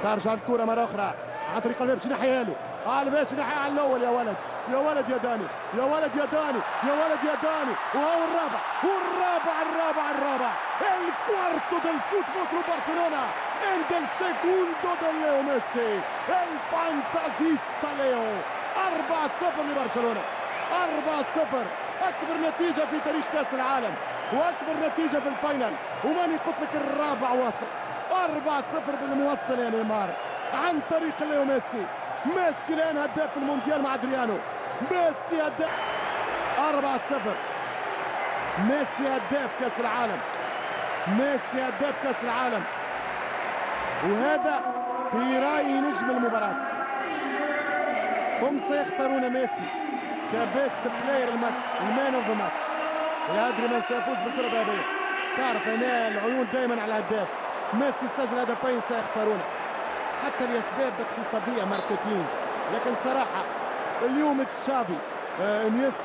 ترجع الكرة مرة أخرى عن طريق الباش ناحية له، الباش ناحية على الأول. يا ولد يا ولد يا داني، يا ولد يا داني، يا ولد يا داني. وهو الرابع الرابع الكوارتو ديل فوتبول كلوب برشلونة ان ديل سيكوندو ديل ليو ميسي الفانتازيستا ليو. 4-0 لبرشلونة، 4-0. أكبر نتيجة في تاريخ كأس العالم وأكبر نتيجة في الفاينل، وماني قلت لك الرابع واصل. 4-0 بالموصل يا نيمار عن طريق ليو ميسي. ميسي الآن هداف المونديال مع ادريانو. ميسي هداف 4-0. ميسي هداف كأس العالم، ميسي هداف كأس العالم، وهذا في رأيي نجم المباراة. هم سيختارون ميسي كبيست بلاير الماتش، المان اوف ذا ماتش. لا ادري من سيفوز بالكرة الذهبية. تعرف هنا العيون دائما على الهداف. ميسي سجل هدفين سيختارونه حتى لأسباب اقتصادية ماركتينج، لكن صراحة اليوم تشافي انيستا